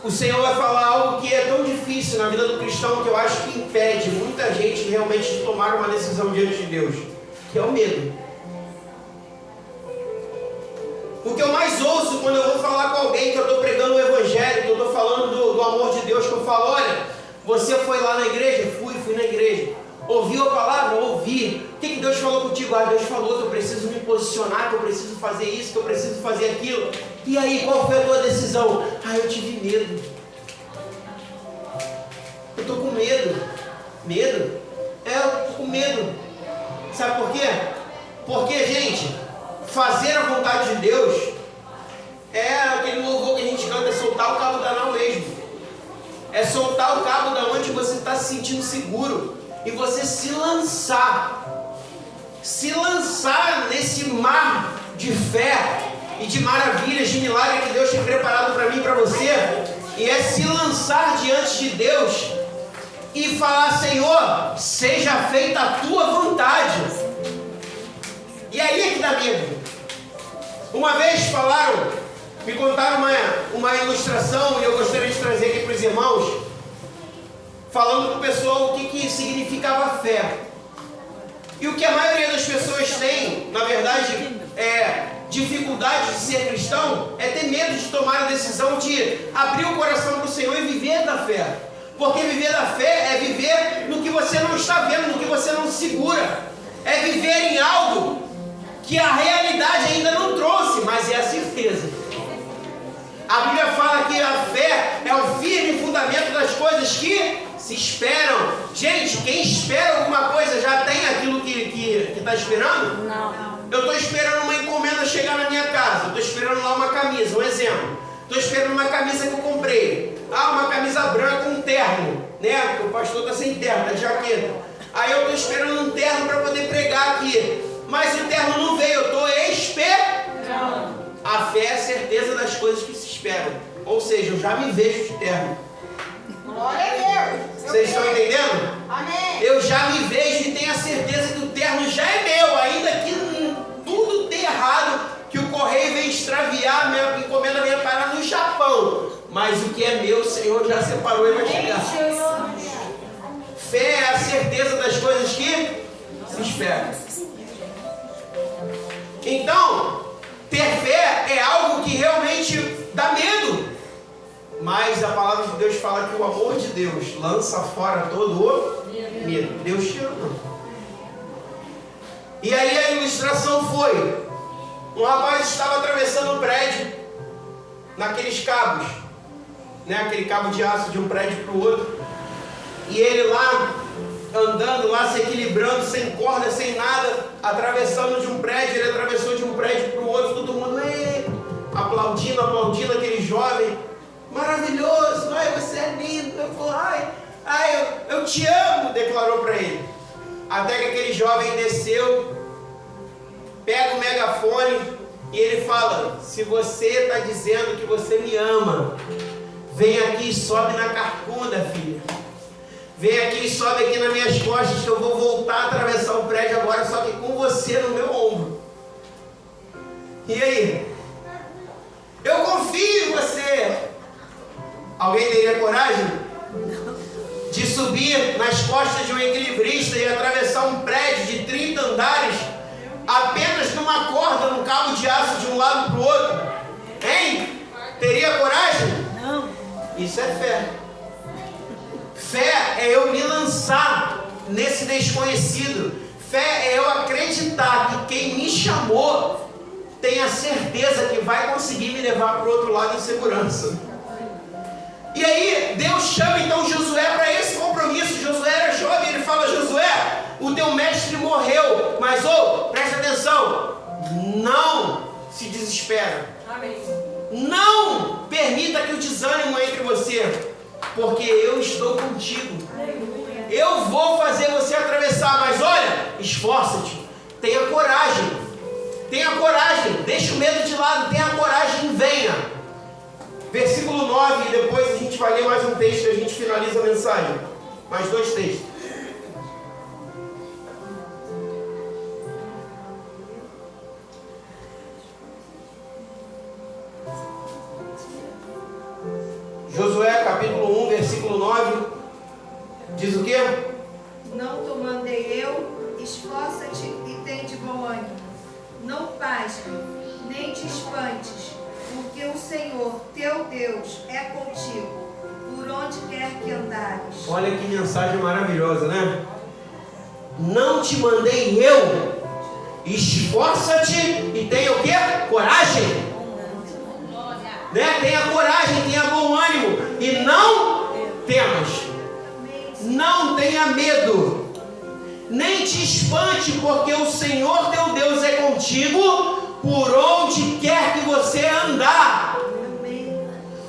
o Senhor vai falar algo que é tão difícil na vida do cristão, que eu acho que impede muita gente realmente de tomar uma decisão diante de Deus, que é o medo. O que eu mais ouço quando eu vou falar com alguém que eu estou pregando o Evangelho, que eu estou falando do amor de Deus, que eu falo, olha, você foi lá na igreja? Fui na igreja. Ouviu a palavra? Ouvi. O que Deus falou contigo? Ah, Deus falou que eu preciso me posicionar, que eu preciso fazer isso, que eu preciso fazer aquilo. E aí, qual foi a tua decisão? Ah, eu tive medo. Eu estou com medo. Medo? É, eu estou com medo. Sabe por quê? Porque, gente, fazer a vontade de Deus é aquele louvor que a gente canta, é soltar o cabo da nau mesmo. É soltar o cabo da onde você está se sentindo seguro. E você se lançar nesse mar de fé e de maravilhas, de milagre que Deus tem preparado para mim e para você. E é se lançar diante de Deus e falar, Senhor, seja feita a tua vontade. E aí é que dá medo. Uma vez me contaram uma ilustração, e eu gostaria de trazer aqui para os irmãos, falando para o pessoal o que significava fé. E o que a maioria das pessoas tem, na verdade, dificuldade de ser cristão, é ter medo de tomar a decisão de abrir o coração para o Senhor e viver da fé. Porque viver da fé é viver no que você não está vendo, no que você não segura. É viver em algo que a realidade ainda não trouxe, mas é a certeza. A Bíblia fala que a fé é o firme fundamento das coisas que se esperam. Gente, quem espera alguma coisa já tem aquilo que está esperando? Não. Eu estou esperando uma encomenda chegar na minha casa. Eu estou esperando lá uma camisa, um exemplo. Estou esperando uma camisa que eu comprei. Ah, uma camisa branca, um terno, né? Porque o pastor está sem terno, está de jaqueta. Aí eu estou esperando um terno para poder pregar aqui. Mas o terno não veio, eu estou esperando. A fé é a certeza das coisas que se esperam. Ou seja, eu já me vejo de terno. Glória a Deus. Vocês estão entendendo? Amém. Eu já me vejo e tenho a certeza que o terno já é meu, ainda que tudo dê errado, que o correio venha extraviar, minha encomenda venha parar no Japão. Mas o que é meu, o Senhor já separou e vai chegar. Fé é a certeza das coisas que se esperam. Então, ter fé é algo Mas a palavra de Deus fala que o amor de Deus lança fora todo o medo. Deus te ama. E aí a ilustração foi: um rapaz estava atravessando um prédio, naqueles cabos, né? Aquele cabo de aço de um prédio para o outro. E ele lá, andando lá, se equilibrando, sem corda, sem nada, atravessando de um prédio. Ele atravessou de um prédio para o outro, todo mundo aplaudindo aquele jovem. Maravilhoso, ai, você é lindo. Eu falei, eu te amo, declarou para ele. Até que aquele jovem desceu, pega o megafone e ele fala: se você está dizendo que você me ama, vem aqui e sobe na carcunda, filha. Vem aqui e sobe aqui nas minhas costas, que eu vou voltar a atravessar o prédio agora, só que com você no meu ombro. E aí? Eu confio em você. Alguém teria coragem de subir nas costas de um equilibrista e atravessar um prédio de 30 andares apenas numa corda, num cabo de aço de um lado para o outro? Hein? Teria coragem? Não. Isso é fé. Fé é eu me lançar nesse desconhecido. Fé é eu acreditar que quem me chamou tem a certeza que vai conseguir me levar para o outro lado em segurança. E aí Deus chama então Josué para esse compromisso. Josué era jovem, ele fala: Josué, o teu mestre morreu, mas presta atenção, não se desespera. Amém. Não permita que o desânimo entre você, porque eu estou contigo. Eu vou fazer você atravessar, mas olha, esforça-te, tenha coragem, deixa o medo de lado, tenha coragem e venha. Versículo 9, e depois a gente vai ler mais um texto e a gente finaliza a mensagem. Mais 2 textos. Josué capítulo 1, versículo 9, diz o quê? Não te mandei eu, esforça-te e tem de bom ânimo. Não pasme, nem te espantes, porque o Senhor, teu Deus, é contigo, por onde quer que andares. Olha que mensagem maravilhosa, né? Não te mandei eu, esforça-te e tenha o quê? Coragem. Né? Tenha coragem, tenha bom ânimo e não temas. Não tenha medo, nem te espante, porque o Senhor teu Deus é contigo por onde quer que você andar.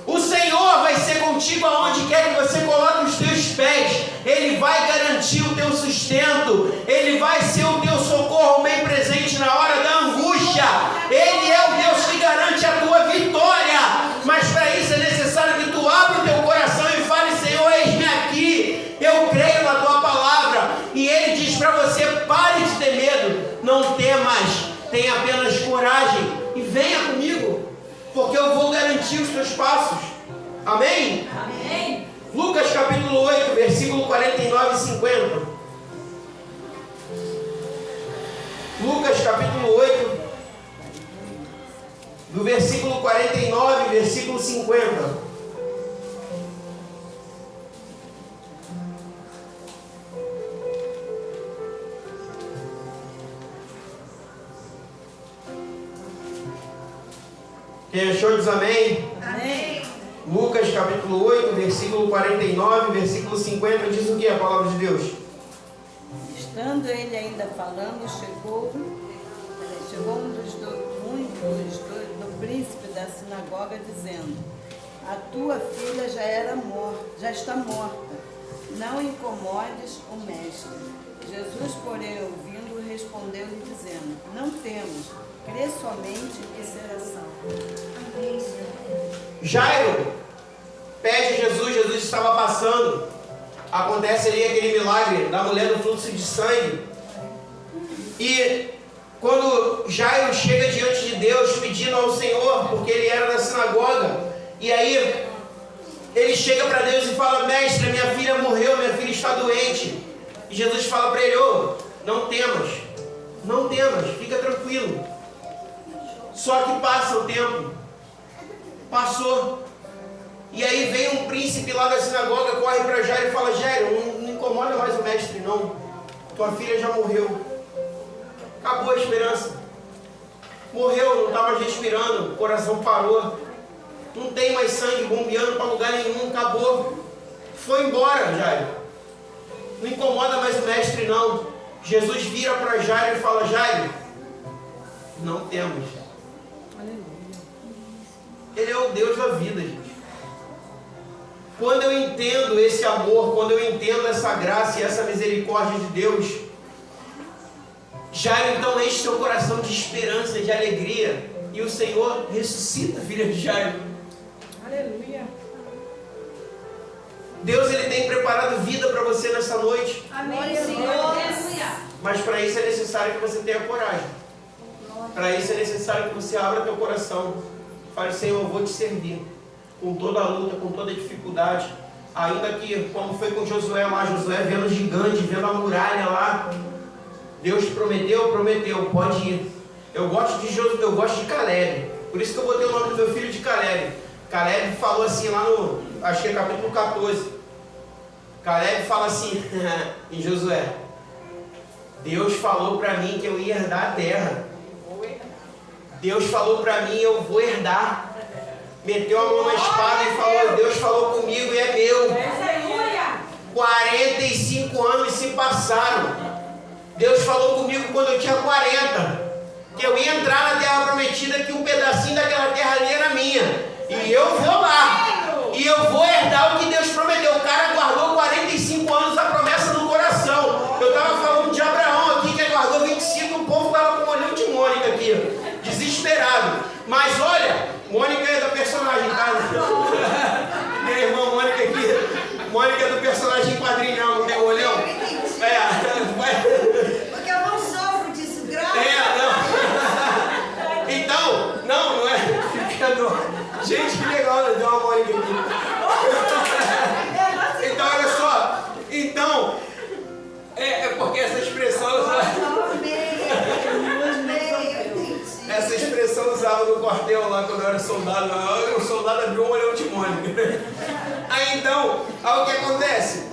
O Senhor vai ser contigo aonde quer que você coloque os teus pés. Ele vai garantir o teu sustento. Ele vai ser o teu socorro bem presente na hora da angústia. Ele é o Deus que garante a tua vitória. Mas para isso é necessário que tu abra o teu coração e fale: Senhor, eis-me aqui. Eu creio na tua palavra. E Ele diz para você: pare de ter medo. Não temas. Tenha apenas coragem e venha comigo, porque eu vou garantir os teus passos. Amém? Amém. Lucas capítulo 8, versículo 49 e 50. Lucas capítulo 8, do versículo 49, versículo 50. Quem achou diz amém? Amém. Lucas capítulo 8, versículo 49, versículo 50, diz o que a palavra de Deus? Estando ele ainda falando, chegou do príncipe da sinagoga, dizendo: a tua filha já está morta, não incomodes o mestre. Jesus, porém, ouvindo, respondeu-lhe dizendo: não temos, crê somente e será salvo. Jairo pede Jesus, Jesus estava passando, acontece ali aquele milagre da mulher do fluxo de sangue, e quando Jairo chega diante de Deus pedindo ao Senhor, porque ele era da sinagoga, e aí ele chega para Deus e fala: mestre, minha filha morreu, minha filha está doente. E Jesus fala para ele: não temas, fica tranquilo. Só que passa o tempo, passou, E aí vem um príncipe lá da sinagoga, corre para Jairo e fala: Jairo, não incomoda mais o mestre não. Tua filha já morreu. Acabou a esperança. Morreu, não estava respirando, o coração parou. Não tem mais sangue bombeando para lugar nenhum, acabou. Foi embora, Jairo. Não incomoda mais o mestre não. Jesus vira para Jairo e fala: Jairo, não temos. Ele é o Deus da vida, gente. Quando eu entendo esse amor, quando eu entendo essa graça e essa misericórdia de Deus, Jairo então enche seu coração de esperança, de alegria, e o Senhor ressuscita a filha de Jairo. Aleluia. Deus, Ele tem preparado vida para você nessa noite. Amém, Senhor. Mas para isso é necessário que você tenha coragem. Para isso é necessário que você abra teu coração. Fale: Senhor, eu vou te servir. Com toda a luta, com toda a dificuldade. Ainda que, como foi com Josué lá, Josué vendo o gigante, vendo a muralha lá. Deus prometeu, pode ir. Eu gosto de Caleb. Por isso que eu botei o nome do meu filho de Caleb. Caleb falou assim lá no, acho que é capítulo 14. Caleb fala assim em Josué: Deus falou para mim que eu ia herdar a terra. Deus falou para mim, eu vou herdar. Meteu a mão na espada e falou: Deus falou comigo e é meu. 45 anos se passaram. Deus falou comigo quando eu tinha 40, que eu ia entrar na terra prometida, que um pedacinho daquela terra ali era minha. E eu vou lá. E eu vou herdar o que Deus prometeu. O cara guardou 45 anos a promessa no coração. Eu estava falando de Abraão aqui, que guardou 25, o povo estava com o olhão de Mônica aqui, desesperado. Mas olha, Mônica é da personagem, tá? Minha irmã Mônica aqui. Mônica é do personagem quadrinhão, não tem o olhão? Porque eu não sofro disso, graças não. Então, não é. Gente, que legal, né? Deu uma Mônica aqui. Então, olha só. Então, é porque essa expressão. Essa expressão usava no quartel lá quando eu era soldado. O soldado abriu um olhão de Mônica. Aí então, o que acontece?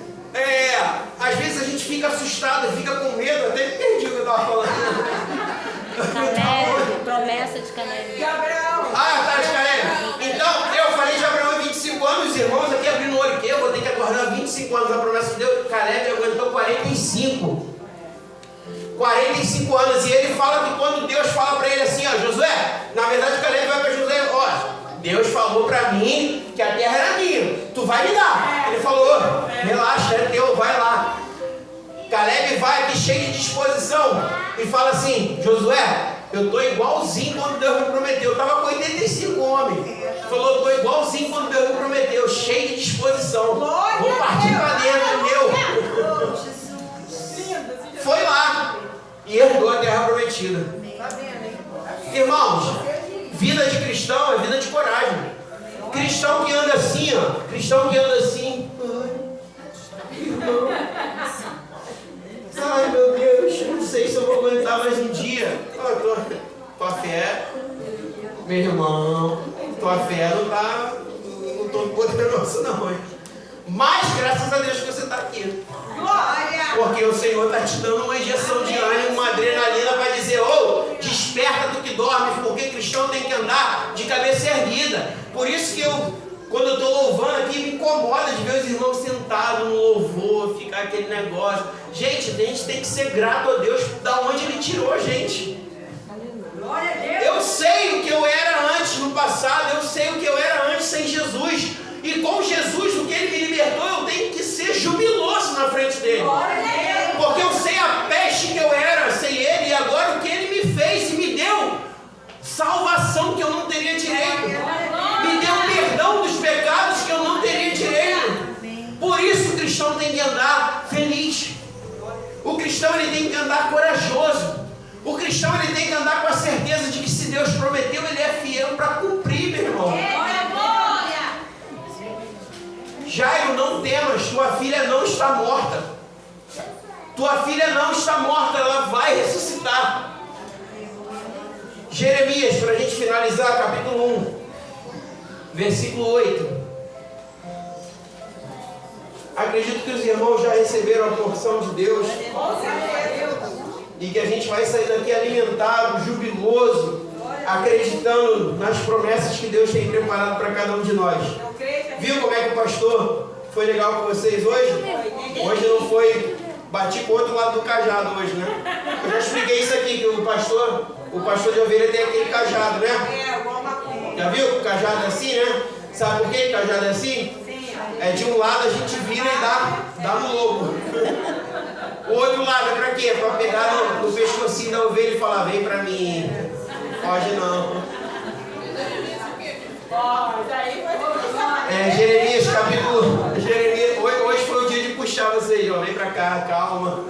Às vezes a gente fica assustado, fica com medo, até me perdi o que eu estava falando. Caleb, promessa de Caleb. Tá, de Caleb. Então, eu falei de Abraão 25 anos, os irmãos aqui abrindo o olho, que eu vou ter que aguardar 25 anos a promessa de Deus. Caleb aguentou 45. 45 anos, e ele fala que quando Deus fala para ele assim: Josué, na verdade Caleb vai para Josué: Deus falou para mim que a terra era minha, tu vai me dar. Ele falou: relaxa, é teu, vai lá. Caleb vai aqui cheio de disposição e fala assim: Josué, eu estou igualzinho quando Deus me prometeu. Eu estava com 85 homens. Falou: estou igualzinho quando Deus me prometeu, cheio de disposição. Vou partir para dentro, meu. Foi lá e herdou a terra prometida. Irmãos, vida de cristão é vida de coragem. Cristão que anda assim, cristão que anda assim. Ai, meu Deus, não sei se eu vou aguentar mais um dia. Tua fé, meu irmão, tua fé não está no todo poderoso não, hein? Mas graças a Deus que você está aqui. Porque o Senhor está te dando uma injeção de ânimo, uma adrenalina para dizer: desperta tu que dormes, porque cristão tem que andar de cabeça erguida. Por isso que quando eu estou louvando aqui, me incomoda de ver os irmãos sentados no louvor, ficar aquele negócio. Gente, a gente tem que ser grato a Deus da onde Ele tirou a gente. Eu sei o que eu era antes no passado, eu sei o que eu era antes sem Jesus. E com Jesus, o que Ele me libertou, eu tenho que ser jubiloso na frente dEle. Porque eu sei a peste que eu era sem Ele, e agora o que Ele me fez e me deu salvação que eu não teria direito. Me deu perdão dos pecados que eu não teria direito. Por isso o cristão tem que andar feliz. O cristão ele tem que andar corajoso. O cristão ele tem que andar com a certeza de que se Deus prometeu, Ele é fiel para cumprir, meu irmão. Jairo, não temas, tua filha não está morta. Tua filha não está morta, ela vai ressuscitar. Jeremias, para a gente finalizar, capítulo 1, versículo 8. Acredito que os irmãos já receberam a porção de Deus. E que a gente vai sair daqui alimentado, jubiloso, acreditando nas promessas que Deus tem preparado para cada um de nós. Viu como é que o pastor foi legal com vocês hoje? Hoje não foi, bati com o outro lado do cajado hoje, né? Eu já expliquei isso aqui, que o pastor de ovelha tem aquele cajado, né? Já viu o cajado é assim, né? Sabe por que o cajado é assim? É de um lado a gente vira e dá no lobo. O outro lado é pra quê? Pra pegar no pescocinho da ovelha e falar, vem pra mim. Pode não. Jeremias capítulo... hoje foi o dia de puxar vocês, ó. Vem pra cá, calma.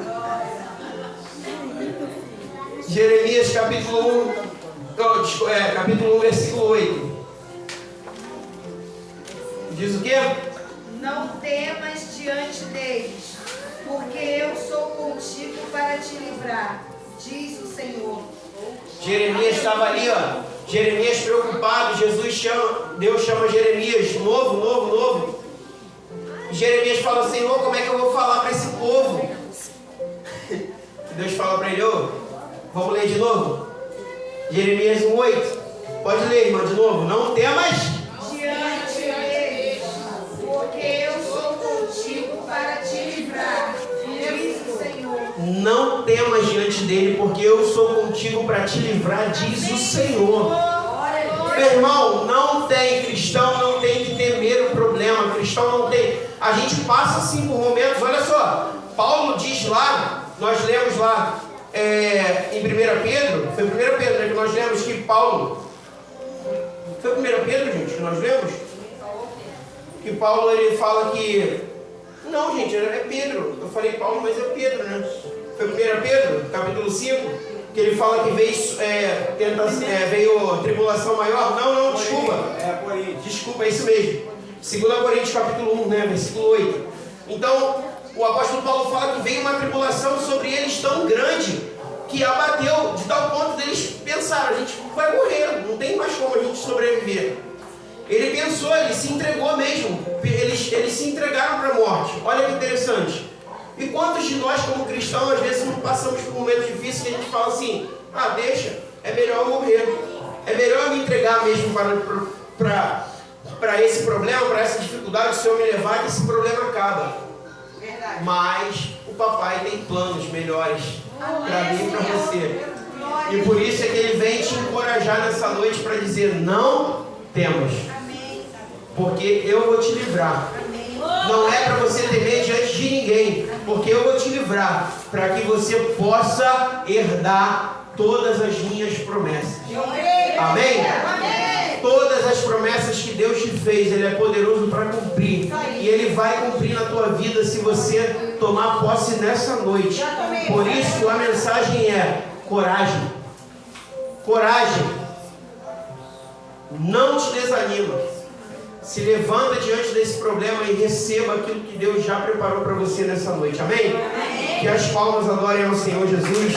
Jeremias capítulo 1. Capítulo 1, versículo 8. Diz o quê? Não temas diante deles, porque eu sou contigo para te livrar, diz o Senhor. Jeremias estava ali, ó. Jeremias preocupado. Deus chama Jeremias, novo. Jeremias fala, Senhor, como é que eu vou falar para esse povo? Deus fala para ele, vamos ler de novo? Jeremias 1:8. Pode ler, irmã, de novo. Não temas diante deles, porque eu sou contigo para te livrar, diz o Senhor. Não temas diante dele, porque eu sou contigo para te livrar, diz o Senhor. Meu irmão, cristão não tem que temer o problema, cristão não tem. A gente passa assim por momentos, olha só, Paulo diz lá, nós lemos lá em 1 Pedro, foi 1 Pedro, né, que nós lemos que Paulo, foi 1 Pedro, gente, que nós lemos? Que Paulo, ele fala que, não, gente, é Pedro, eu falei Paulo, mas é Pedro, né? Foi 1 Pedro, capítulo 5, que ele fala que veio tribulação maior. Não, desculpa, é isso mesmo. 2 Coríntios capítulo 1, né, versículo 8. Então, o apóstolo Paulo fala que veio uma tribulação sobre eles tão grande que abateu de tal ponto deles pensaram, a gente vai morrer, não tem mais como a gente sobreviver. Ele pensou, ele se entregou mesmo, eles se entregaram para a morte. Olha que interessante. E quantos de nós como cristãos às vezes não passamos por momentos difíceis que a gente fala assim, deixa, é melhor eu morrer, é melhor eu me entregar mesmo para esse problema, para essa dificuldade, se eu me levar, que esse problema acaba. Verdade. Mas o papai tem planos melhores para mim e para você. E por isso é que ele vem te encorajar nessa noite para dizer, não temas, porque eu vou te livrar. Não é para você temer diante de ninguém, porque eu vou te livrar para que você possa herdar todas as minhas promessas. Amém? Todas as promessas que Deus te fez, Ele é poderoso para cumprir. E Ele vai cumprir na tua vida se você tomar posse nessa noite. Por isso a mensagem é coragem. Coragem. Não te desanima. Se levanta diante desse problema e receba aquilo que Deus já preparou para você nessa noite. Amém? Que as palmas adorem ao Senhor Jesus.